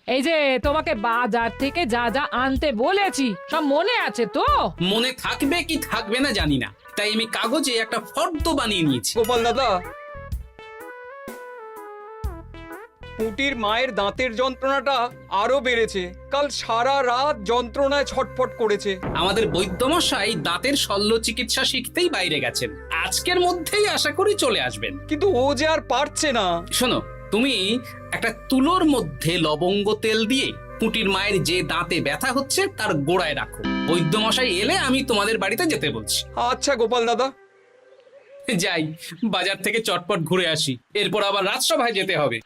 এই যে তোমাকে বাজার থেকে যা যা আনতে বলেছি সব মনে আছে তো? মনে থাকবে কি থাকবে না জানি না, তাই আমি কাগজে একটা ফর্দ বানিয়ে নিয়েছি। গোপাল দাদা, পুটির মায়ের দাঁতের যন্ত্রণাটা আরো বেড়েছে। কাল সারা রাত যন্ত্রণায় ছটফট করেছে। আমাদের বৈদ্যমশাই দাঁতের শল্য চিকিৎসা শিখতেই বাইরে গেছেন, আজকের মধ্যেই আশা করি চলে আসবেন। কিন্তু ও যে আর পারছে না। শোনো, তুমি একটা তুলোর মধ্যে লবঙ্গ তেল দিয়ে পুটির মায়ের যে দাঁতে ব্যথা হচ্ছে তার গোড়ায় রাখো। বৈদ্যমশাই এলে আমি তোমাদের বাড়িতে যেতে বলছি। আচ্ছা গোপাল দাদা। যাই, বাজার থেকে চটপট ঘুরে আসি, এরপর আবার রাজসভায় যেতে হবে।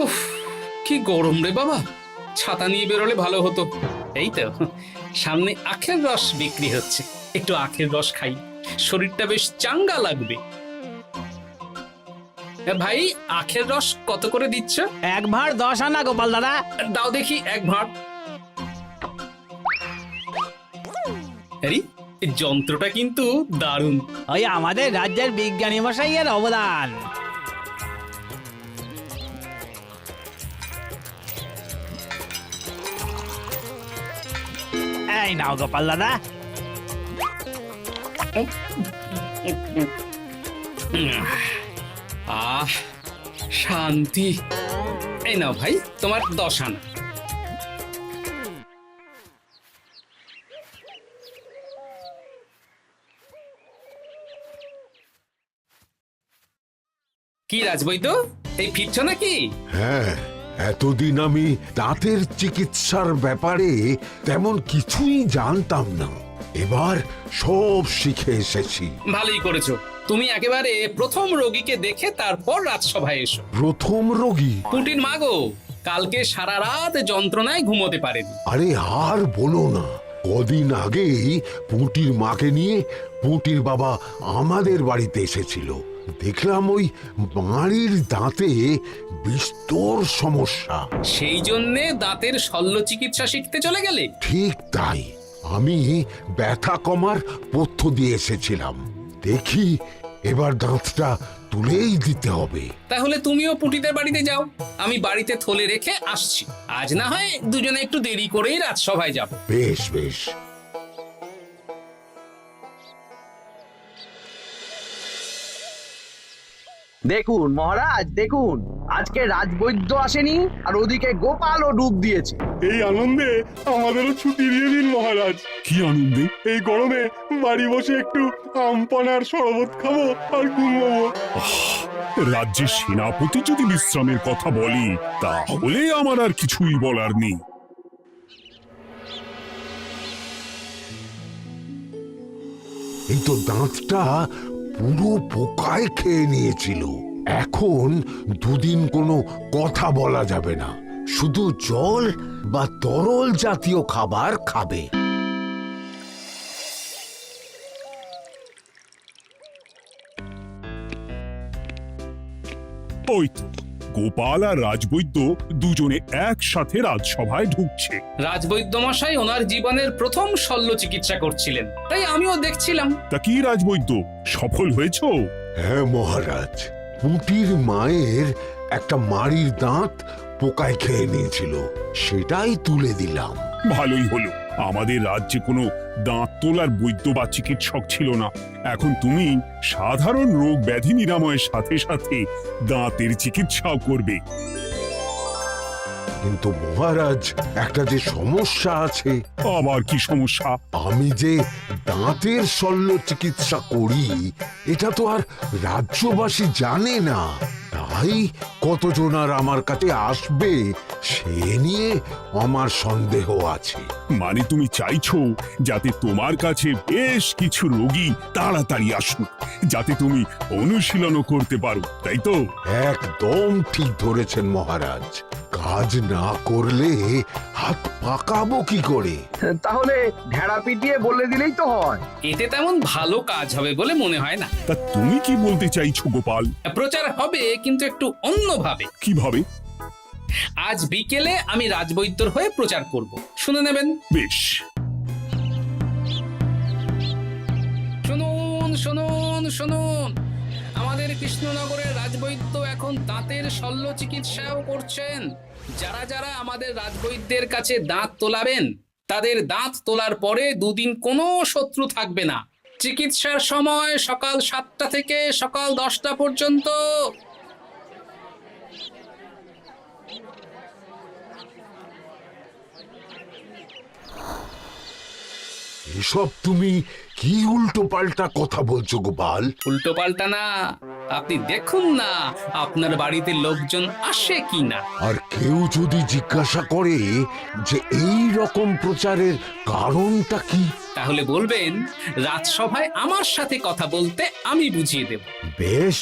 উফ, কি গরম রে বাবা, ছাতা নিয়ে বেরোলে ভালো হতো। এই তো সামনে আখের রস বিক্রি হচ্ছে, একটু আখের রস খাই, শরীরটা বেশ চাঙ্গা লাগবে। ভাই, আখের রস কত করে দিচ্ছ? 1 ভাঁড় 10 আনা গোপাল দাদা। দাও দেখি 1 ভাঁড়। আরে, এই যন্ত্রটা কিন্তু দারুণ। ওই আমাদের রাজ্যের বিজ্ঞানী মশাইয়ের অবদান। এই নাও গোপাল দাদা। আহ, শান্তি। এই নাও ভাই, তোমার 10 আনা। কি রাজবৈদ্য, এই ফিরছ নাকি? হ্যাঁ, এতদিন আমি দাঁতের চিকিৎসার ব্যাপারে তেমন কিছুই জানতাম না, এবার সব শিখে এসেছি। ভালোই করেছো, তুমি একেবারে প্রথম রোগীকে দেখে তারপর রাজসভায় এসো। প্রথম রোগী? পুটির মা গো, কালকে সারা রাত যন্ত্রণায় ঘুমোতে পারেনি। আরে আর বলো না, কদিন আগেই পুঁটির মাকে নিয়ে পুঁটির বাবা আমাদের বাড়িতে এসেছিল। দেখলাম ওই বাড়ির দাঁতে বিস্তর সমস্যা। সেই জন্যে দাঁতের শল্য চিকিৎসা শিখতে চলে গেলে? ঠিক তাই, আমি ব্যথা কমার পথ্য দিয়ে এসেছিলাম। দেখি এবার দাঁতটা তুলেই দিতে হবে। তাহলে তুমিও পুটিদের বাড়িতে যাও, আমি বাড়িতে থলে রেখে আসছি। আজ না হয় দুজনে একটু দেরি করেই রাজসভায় যাব। বেশ বেশ। দেখুন মহারাজ, দেখুন আজকে রাজবৈদ্য আসেনি, আর ওদিকে গোপালও ডুব দিয়েছে। এই আনন্দে আমাদেরও ছুটি দিয়ে দিন মহারাজ। কি আনন্দে? এই গরমে বাড়ি বসে একটু আমপানার শরবত খাবো আর ঘুমাবো। রাজ্যের সেনাপতি যদি বিশ্রামের কথা বলি, তাহলে আমার আর কিছুই বলার নেই। এই তো দাঁতটা পুরো পোকায় খেয়ে নিয়েছিল। এখন দুদিন কোনো কথা বলা যাবে না, শুধু জল বা তরল জাতীয় খাবার খাবে। ওই তো গোপাল আর রাজবৈদ্য দুজনে একসাথে রাজসভায় ঢুকছে। রাজবৈদ্য মশাই ওনার জীবনের প্রথম শল্য চিকিৎসা করছিলেন, তাই আমিও দেখছিলাম। তা কি রাজবৈদ্য, সফল হয়েছ? হ্যাঁ মহারাজ, পুঁটির মায়ের একটা মাড়ির দাঁত পোকায় খেয়ে নিয়েছিল, সেটাই তুলে দিলাম। ভালোই হলো, আমাদের রাজ্যে কোনো দাঁত তোলার বৈদ্য বা চিকিৎসক ছিল না। এখন তুমি সাধারণ রোগ ব্যাধি নিরাময়ের সাথে সাথে দাঁতের চিকিৎসাও করবে। কিন্তু মহারাজ, একটা যে সমস্যা আছে। আবার কি সমস্যা? আমি যে দাঁতের শল্য চিকিৎসা করি এটা তো আর রাজ্যবাসী জানে না, তাই কতজন আর আমার কাছে আসবে সে নিয়ে আমার সন্দেহ আছে। মানে তুমি চাইছো যাতে তোমার কাছে বেশ কিছু রোগী তাড়াতাড়ি আসুক, যাতে তুমি অনুশীলনও করতে পারো, তাই তো? একদম ঠিক ধরেছেন মহারাজ, কাজ না করলে হাত পাকাবো কি করে? তাহলে ঢেড়া পিটিয়ে বলে দিলেই তো হয়। এতে তেমন ভালো কাজ হবে বলে মনে হয় না। তা তুমি কি বলতে চাইছো গোপাল? প্রচার হবে, কিন্তু একটু অন্যভাবে। কিভাবে? আজ বিকেলে আমি রাজবৈদ্যর হয়ে প্রচার করব, শুনে নেবেন। বেশ। শুনুন শুনুন শুনুন, আমাদের কৃষ্ণনগরের রাজবৈদ্য এখন দাঁতের শল্য চিকিৎসাও করছেন। যারা যারা আমাদের রাজবৈদ্যের কাছে দাঁত তোলাবেন তাদের দাঁত তোলার পরে দুদিন কোনো শত্রু থাকবে না। চিকিৎসার সময় সকাল 7টা থেকে সকাল 10টা পর্যন্ত। এসব তুমি কি উল্টো পাল্টা কথা বলছো গোপাল? উল্টো পাল্টা না, আপনি দেখুন না আপনার বাড়িতে লোকজন আসে কি না। আর কেউ যদি জিজ্ঞাসা করে যে এই রকম প্রচারের কারণটা কি, তাহলে বলবেন রাজসভায় আমার সাথে কথা বলতে আমি বুঝিয়ে দেব। বেশ।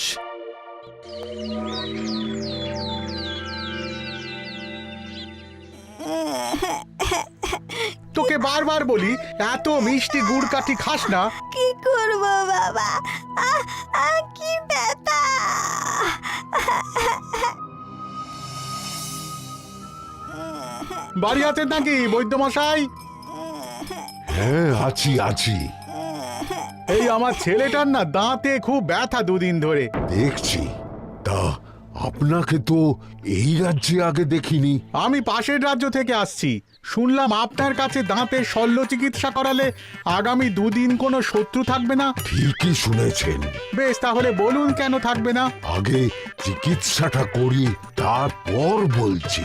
তোকে বারবার বলি এত মিষ্টি গুড় কাঠি খাস না। কি করবো বাবা, কি ব্যথা। বাড়ি আছেন নাকি বৈদ্যমশাই? হ্যাঁ, আছি আছি। এই আমার ছেলেটার না দাঁতে খুব ব্যথা দুদিন ধরে। দেখছি। তা আপনাকে তো এই রাজ্যে আগে দেখিনি। আমি পাশের রাজ্য থেকে আসছি। শুনলাম আপনার কাছে দাঁতের শল্য চিকিৎসা করালে আগামী দুদিন কোনো শত্রু থাকবে না। ঠিকই শুনেছেন। বেশ, তাহলে বলুন কেন থাকবে না? আগে চিকিৎসাটা করি, তারপর বলছি।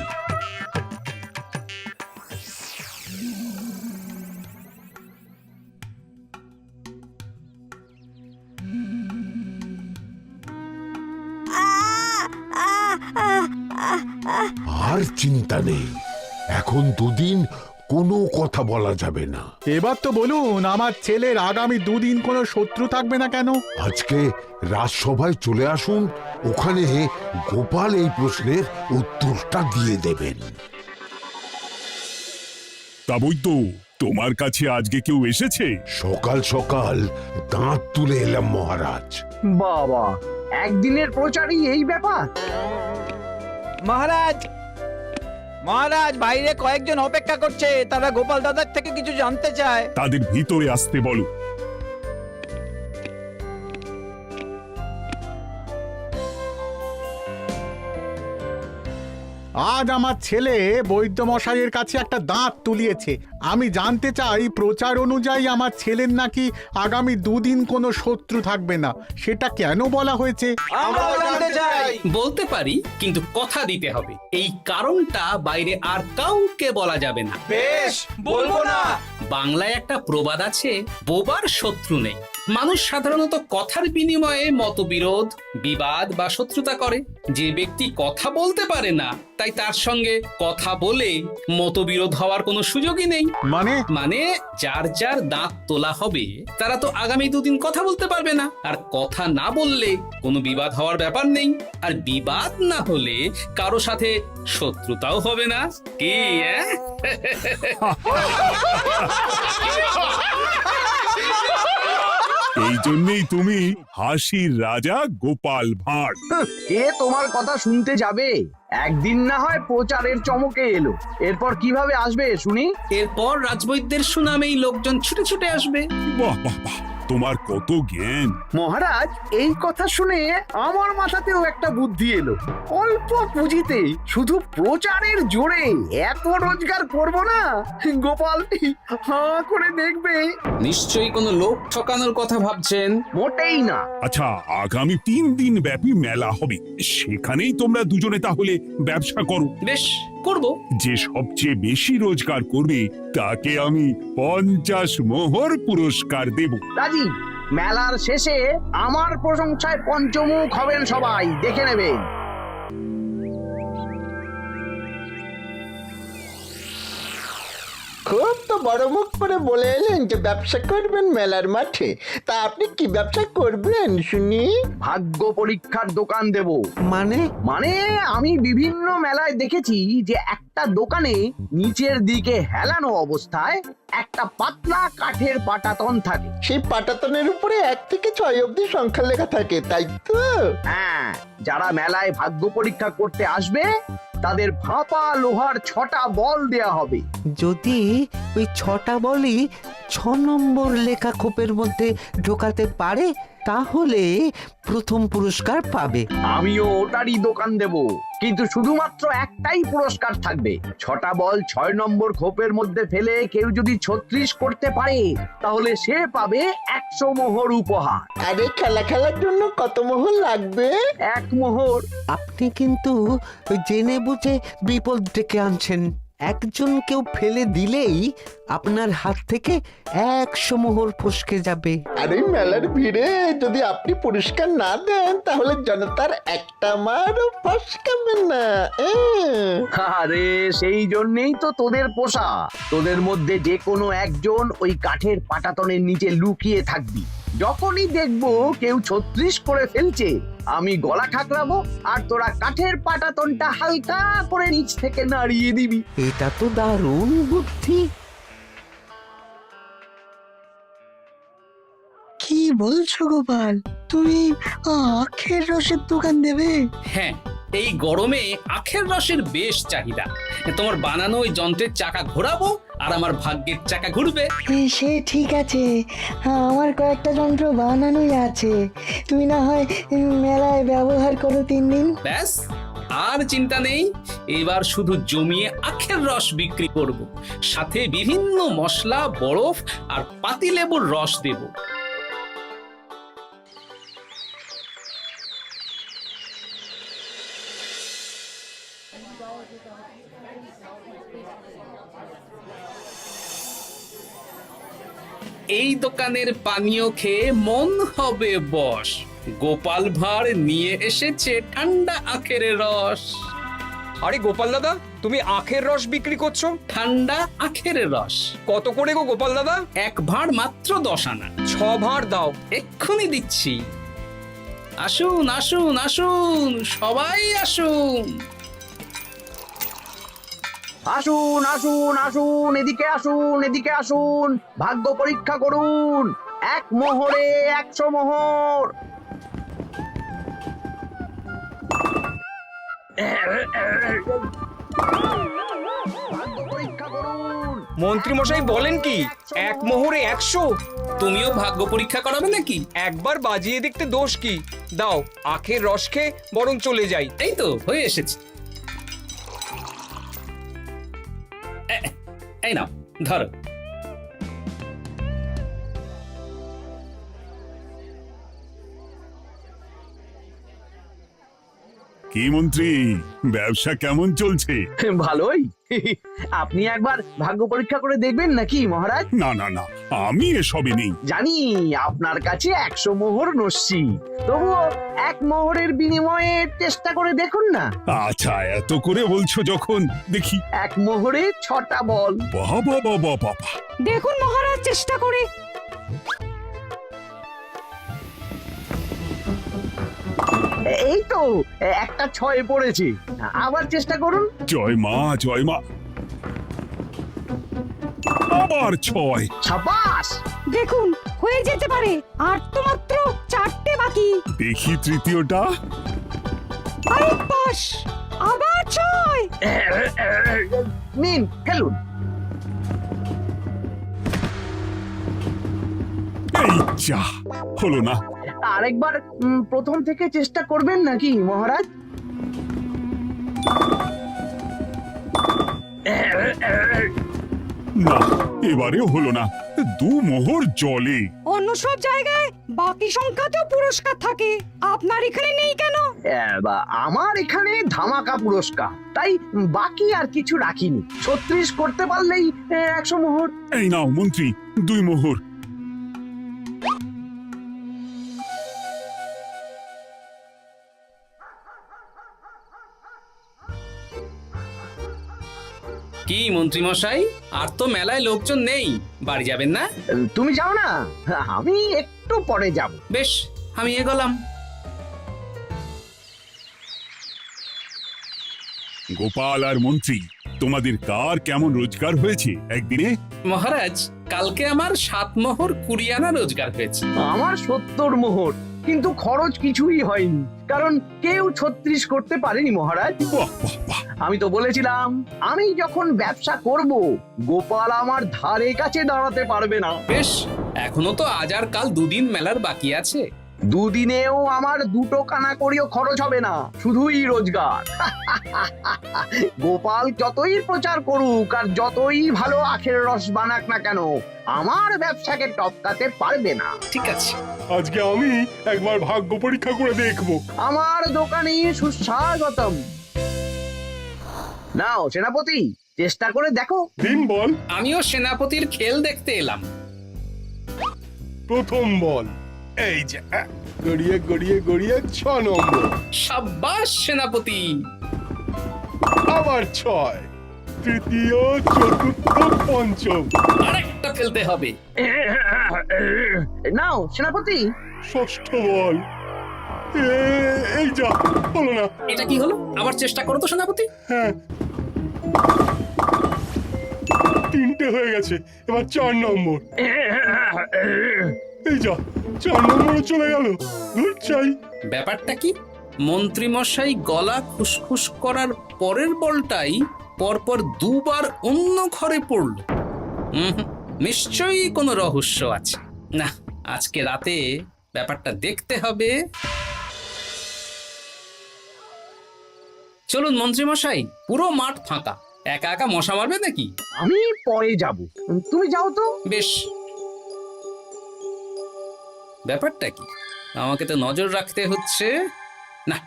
আর চিন্তা নেই, এখন দুদিন কোনো কথা বলা যাবে না। এবার তো বলুন আমার ছেলের আগামী দুদিন কোনো শত্রু থাকবে না কেন? আজকে রাজসভায় চলে আসুন, ওখানে গোপাল এই প্রশ্নের উত্তরটা দিয়ে দেবেন। তা বৈদ্য, তোমার কাছে আজকে কেউ এসেছে? সকাল সকাল দাঁত তুলে এলাম মহারাজ। বাবা, একদিনের প্রচারই এই ব্যাপার? মহারাজ, মহারাজ, বাইরে কয়েকজন অপেক্ষা করছে, তারা গোপাল দাদার থেকে কিছু জানতে চায়। তাদের ভিতরে আসতে বলো। আজ আমার ছেলে বৈদ্যমশাইয়ের কাছে একটা দাঁত তুলিয়েছে। আমি জানতে চাই প্রচার অনুযায়ী আমার ছেলের নাকি আগামী দুদিন কোনো শত্রু থাকবে না, সেটা কেন বলা হয়েছে? বলতে পারি, কিন্তু কথা দিতে হবে। এই কারণটা বাইরে আর কাউকে বলা যাবে না। বেশ, বলবো না। বাংলায় একটা প্রবাদ আছে, বোবার শত্রু নেই। মানুষ সাধারণত কথার বিনিময়ে মতবিরোধ, বিবাদ বা শত্রুতা করে। যে ব্যক্তি কথা বলতে পারে না, তাই তার সঙ্গে কথা বলে মতবিরোধ হওয়ার কোনো সুযোগই নেই। মানে যার যার দাঁত তোলা হবে তারা তো আগামী দুদিন কথা বলতে পারবে না। আর কথা না বললে কোনো বিবাদ হওয়ার ব্যাপার নেই। আর বিবাদ না হলে কারো সাথে শত্রুতাও হবে না। কি এই জন্যই তুমি হাসির রাজা গোপাল ভাঁড়। কে তোমার কথা শুনতে যাবে? একদিন না হয় প্রচারের চমকে এলো, এরপর কিভাবে আসবে শুনি? এরপর রাজবৈদ্যের সুনামেই লোকজন ছুটে ছুটে আসবে। বাহ বাহ বাহ, তোমার কত জ্ঞান! মহারাজ, এই কথা শুনে আমার মাথাতেও একটা বুদ্ধি এলো। অল্প পুঁজিতে শুধু প্রচারের জোরে এত রোজগার করব না, গোপাল হাঁ করে দেখবে। নিশ্চয়ই কোনো লোক ঠকানোর কথা ভাবছেন। মোটেই না। আচ্ছা, আগামী 3 দিন ব্যাপী মেলা হবে, সেখানেই তোমরা দুজনে তাহলে ব্যবসা করো। বেশ, করব। যে সবচেয়ে বেশি রোজগার করবে তাকে আমি 50 মোহর পুরস্কার দেব। রাজি। মেলার শেষে আমার প্রশংসায় পঞ্চমুখ হবেন সবাই, দেখে নেবেন। খুব তো বড় মুখ করে বলে এলেন যে ব্যবসা করবেন মেলার মাঠে। তা আপনি কি ব্যবসা করবেন শুনি? ভাগ্য পরীক্ষার দোকান দেব। মানে আমি বিভিন্ন মেলায় দেখেছি যে একটা দোকানে নিচের দিকে হেলানো অবস্থায় একটা পাতলা কাঠের পাটাতন থাকে। সেই পাটাতনের উপরে 1 থেকে 6 অবধি সংখ্যা লেখা থাকে, তাই তো? হ্যাঁ, যারা মেলায় ভাগ্য পরীক্ষা করতে আসবে তাদের ফাঁপা লোহার 6টা বল দেয়া হবে। যদি ওই 6টা বলই 6 নম্বর লেখা খোপের মধ্যে ঢোকাতে পারে তাহলে প্রথম পুরস্কার পাবে। আমিও ওটারই দোকান দেব, কিন্তু শুধুমাত্র একটাই পুরস্কার থাকবে। 6টা বল 6 নম্বর খোপের মধ্যে ফেলে কেউ যদি 36 করতে পারে তাহলে সে পাবে 100 মোহর উপহার। আরে খেলার জন্য কত মোহর লাগবে? 1 মোহর। আপনি কিন্তু জেনে বুঝে বিপদ ডেকে আনছেন। একজন কেউ ফেলে দিলেই আপনার হাত থেকে 100 মোহর ফসকে যাবে। আরে মেলার ভিড়ে যদি আপনি পুরস্কার না দেন তাহলে জনতার একটা মারও ফসকাবে না। আরে সেই জন্যই তো তোদের পোষা। তোদের মধ্যে যে কোনো একজন ওই কাঠের পাটাতনের নিচে লুকিয়ে থাকবি। যখনই দেখবো কেউ 36 করে ফেলছে আমি গলা ঠাকরাবো আর তোরা কাঠের পাটাতনটা হালকা করে নিচ থেকে নাড়িয়ে দিবি। এটা তো দারুণ বুদ্ধি। কি বলছো গোপাল, তুমি আখের রসের দোকান দেবে? হ্যাঁ, এই গরমে আখের রসের বেশ চাহিদা। তোমার বানানো ওই যন্ত্রের চাকা ঘোরাবো আর আমার ভাগ্যের চাকা ঘুরবে। সে ঠিক আছে, আমার কয়েকটা যন্ত্র বানানোই আছে। তুমি না হয় মেলায় ব্যবহার করো 3 দিন। ব্যাস, আর চিন্তা নেই। এবার শুধু জমিয়ে আখের রস বিক্রি করব, সাথে বিভিন্ন মশলা, বরফ আর পাতিলেবুর রস দেব। এই দোকানের পানীয় খেয়ে মন হবে বশ। গোপাল ভাঁড় নিয়ে এসেছে ঠান্ডা আখের রস। আরে গোপাল দাদা, তুমি আখের রস বিক্রি করছো? ঠান্ডা আখের রস কত করে গো গোপাল দাদা? 1 ভাঁড় মাত্র 10 আনা। 6 ভাঁড় দাও। এক্ষুনি দিচ্ছি। আসুন আসুন আসুন, সবাই আসুন। আসুন আসুন আসুন, এদিকে আসুন, এদিকে আসুন, ভাগ্য পরীক্ষা করুন। 1 মোহরে 100 মোহর। ভাগ্য পরীক্ষা করুন। মন্ত্রী মশাই বলেন কি 1 মোহরে 100? তুমিও ভাগ্য পরীক্ষা করাবে নাকি? একবার বাজিয়ে দেখতে দোষ কি? দাও, আখের রস খেয়ে বরং চলে যাই। এই তো হয়ে এসেছে। এই নাও, ধরো। কি মন্ত্রী, ব্যবসা কেমন চলছে? ভালোই। আপনি একবার ভাগ্য পরীক্ষা করে দেখবেন নাকি মহারাজ? না না না, আমি এসবে নেই। জানি আপনার কাছে 100 মোহর নস্যি, তবুও 1 মোহরের বিনিময়ে চেষ্টা করে দেখুন না। আচ্ছা, এত করে বলছো যখন, দেখি। 1 মোহরে 6টা বল। বাবা বাবা বাবা, দেখুন মহারাজ চেষ্টা করে। এই তো একটা 6 পড়েছে, আবার চেষ্টা করুন। জয় মা জয় মা। আবার 6। সাবাস। দেখুন হয়ে যেতে পারে, আর তো মাত্র 4টে বাকি। দেখি তৃতীয়টা। আরে পাস, আবার 6। নিন, ফেলুন। এই যা, হলো না। আরেকবার প্রথম থেকে চেষ্টা করবেন নাকি মহারাজ? না, এবারেও হলো না। 2 মোহর জলে। অন্য সব জায়গায় বাকি সংখ্যাতেও পুরস্কার থাকে, আপনার এখানে নেই কেন? আমার এখানে ধামাকা পুরস্কার, তাই বাকি আর কিছু রাখিনি। 36 করতে পারলেই 100 মোহর। এই নাও মন্ত্রী, 2 মোহর। কি মন্ত্রী মশাই, আর তো মেলায় লোকজন নেই, বাড়ি যাবেন না? তুমি যাও না, আমি একটু পরে যাব। বেশ, আমি এগোলাম। গোপাল আর মন্ত্রী, তোমাদের কার কেমন রোজগার হয়েছে একদিনে? মহারাজ, কালকে আমার 7 মোহর 20 আনা রোজগার হয়েছে। আমার 70 মোহর, কিন্তু খরচ কিছুই হয়নি, কারণ কেউ 36 করতে পারেনি মহারাজ। বাহ বাহ বাহ। আমি তো বলেছিলাম আমি যখন ব্যবসা করব গোপাল আমার ধারে কাছে দাঁড়াতে পারবে না। বেশ, এখনো তো আজ আর কাল 2 দিন মেলার বাকি আছে। দুদিনেও আমার 2 কানা করিও খরচ হবে না, শুধুই রোজগার। গোপাল যতই প্রচার করুক আর যতই ভালো আখের রস বানাক না কেন, আমার ব্যবসাকে টপকাতে পারবে না। ঠিক আছে, আজকে আমি একবার ভাগ্য পরীক্ষা করে দেখবো। আমার দোকানে সুস্বাগতম। নাও সেনাপতি, চেষ্টা করে দেখো। দিন বল। আমিও সেনাপতির খেল দেখতে এলাম। প্রথম বল, এই যে গড়িয়ে গড়িয়ে গড়িয়ে 6 নম্বর, সাব্বাস সেনাপতি। আবার 6, তৃতীয়, চতুর্থ, পঞ্চম, আরেকটা ফেলতে হবে। নাও সেনাপতি, ষষ্ঠ বল। এই যা, হলো না। এটা কি হলো? আবার চেষ্টা করো তো সেনাপতি। হ্যাঁ, 3টে হয়ে গেছে, এবার 4 নম্বর। এই যা, 4 নম্বরে চলে গেল। ধুর চাই। ব্যাপারটা কি? মন্ত্রী মশাই গলা খুসখুস করার পরের বলটাই পরপর 2 বার অন্য ঘরে পড়ল। নিশ্চয়ই কোনো রহস্য আছে। না, আজকে রাতে ব্যাপারটা দেখতে হবে। চলুন মন্ত্রী মশাই, পুরো মাঠ ফাঁকা, একা একা মশা মারবে নাকি? আমি পরে যাব, তুমি যাও তো। বেশ। ব্যাপারটা কি? আমাকে তো নজর রাখতে হচ্ছে। না,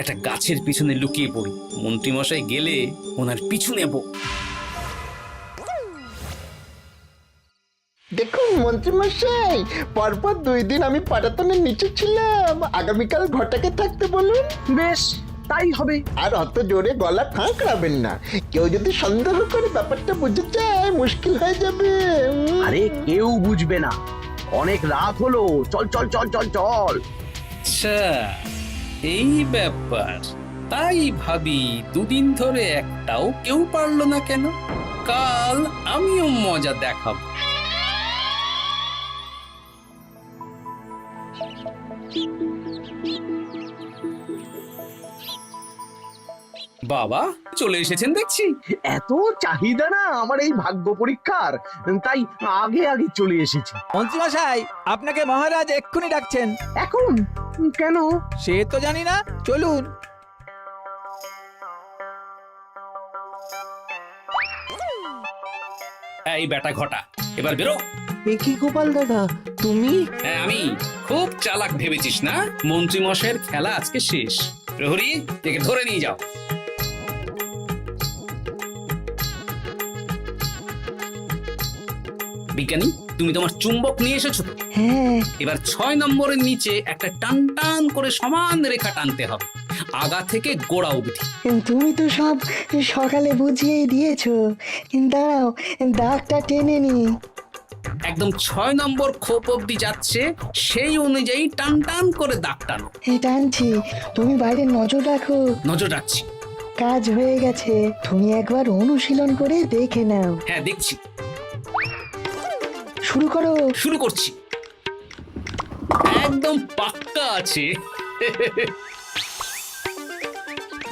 একটা গাছের পিছনে লুকিয়ে পড়ি, মন্ত্রী মশাই গেলে ওনার পিছু নেব। দেখুন মন্ত্রীমশাই, পরপর 2 দিন আমি পাটাতনের নিচে ছিলাম। আগামীকাল ঘরটাকে থাকতে বলুন। বেশ, তাই হবে। আর অত জোরে গলা খাঁকড়াবেন না, কেউ যদি সন্দেহ করে ব্যাপারটা বুঝে যায় মুশকিল হয়ে যাবে। আরে কেউ বুঝবে না, অনেক রাত হলো, চল চল চল চল চল। আচ্ছা, এই ব্যাপার। তাই ভাবি 2 দিন ধরে একটাও কেউ পারলো না কেন? কাল আমিও মজা দেখাবো। বাবা চলে এসেছেন দেখছি। এত চাহিদা না আমার এই ভাগ্য পরীক্ষার, তাই আগে আগে চলে এসেছি। মন্ত্রীমশাই, আপনাকে মহারাজ এক্ষুনি ডাকছেন। এখন কেন? সে তো জানি না, চলুন। এই বেটা ঘটা, এবার বেরো। এ কি গোপাল দাদা, তুমি? হ্যাঁ আমি। খুব চালাক ভেবেছিস না? মন্ত্রী মশাইয়ের খেলা আজকে শেষ। প্রহরী, একে ধরে নিয়ে যাও। বিজ্ঞানী, তুমি তোমার চুম্বক নিয়ে এসেছো তো? হ্যাঁ, এবার 6 নম্বরের নিচে একটা টান টান করে সমান রেখা টানতে হবে, আগা থেকে গোড়া অবধি। তুমি তো সব সকালে বুঝিয়েই দিয়েছো, দাঁড়াও দাগটা টেনে নি। একদম 6 নম্বর খোপ অবধি যাচ্ছে, সেই অনুযায়ী টান টান করে দাগ টানো। টানছি, তুমি বাইরে নজর রাখো। নজর রাখছি। কাজ হয়ে গেছে, তুমি একবার অনুশীলন করে দেখে নাও। হ্যাঁ দেখছি। শুরু করো। শুরু করছি। একদম পাক্কা আছে।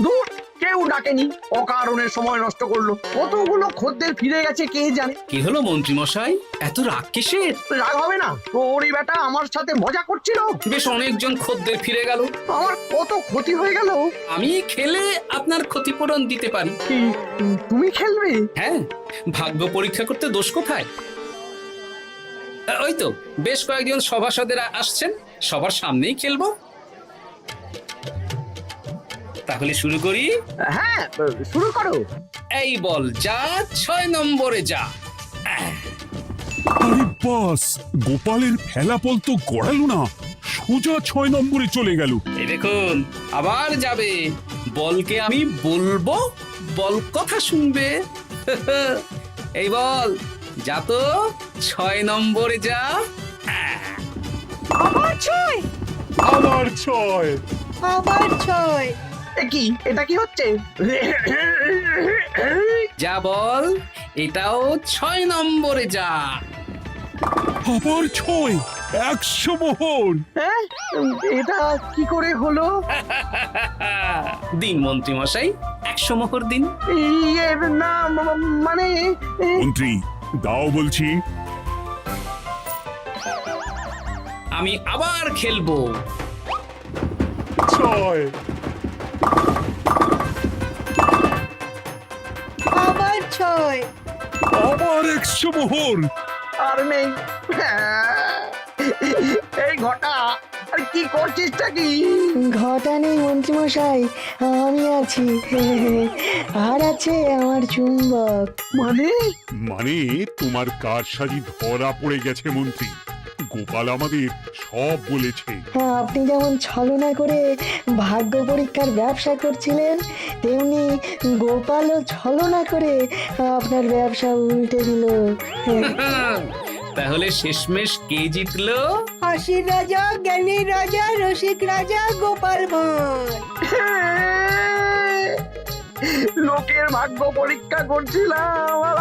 দূর, কেউ ডাকেনি, অকারণে সময় নষ্ট করলো। কতগুলো খদ্দের ফিরে গেছে কে জানে। কি হলো মন্ত্রী মশাই, এত রাগ কিসের? রাগ হবে না, ওরই বেটা আমার সাথে মজা করছিল। বেশ অনেকজন খদ্দের ফিরে গেল, আমার কত ক্ষতি হয়ে গেল। আমি খেলে আপনার ক্ষতিপূরণ দিতে পারি। কি, তুমি খেলবে? হ্যাঁ, ভাগ্য পরীক্ষা করতে দোষ কোথায়? ওই তো বেশ কয়েকজন সভাসদেরা আসছেন, সবার সামনেই খেলবো। তাহলে শুরু করি। হ্যাঁ, শুরু করো। এই বল যা, 6 নম্বরে যা। আরে বাস, গোপালের ফেলাপল তো গড়ালো না, সোজা 6 নম্বরে চলে গেল। এই দেখুন, আবার যাবে। বলকে আমি বলবো, বল কথা শুনবে। এই বল যা তো, 6 নম্বরে যা। আবার 6, আবার 6। আবার 6। কি, এটা কি হচ্ছে? যা বল, এটাও 6 নম্বরে যা। আবার 6, 100 মোহর। হ্যাঁ, এটা কি করে হলো? দিন মন্ত্রী মশাই, 100 মোহর দিন। ইয়ে, না মানে মন্ত্রী দাও বলছি। আমি আবার খেলবো। ছয়। আবার 6। আবার 100 মোহর। আর নেই। এই ঘটা, আর কি করছিসটা কি? ঘটা নেই মন্ত্রীমশাই, আমি আছি। আর আছে আমার চুম্বক। মানে মানে তোমার কারসাজি ধরা পড়ে গেছে মন্ত্রী। গোপাল আমাদের সব বলেছে। আপনি যেমন ছলনা করে ভাগ্য পরীক্ষার ব্যবসা করছিলেন, তেমনি গোপালও ছলনা করে আপনার ব্যবসা উল্টে দিল। তাহলে শেষমেশ কে জিতলো? হাসির রাজা, জ্ঞানীর রাজা, রসিক রাজা গোপাল ভাঁড়। লোকের ভাগ্য পরীক্ষা করছিলাম আর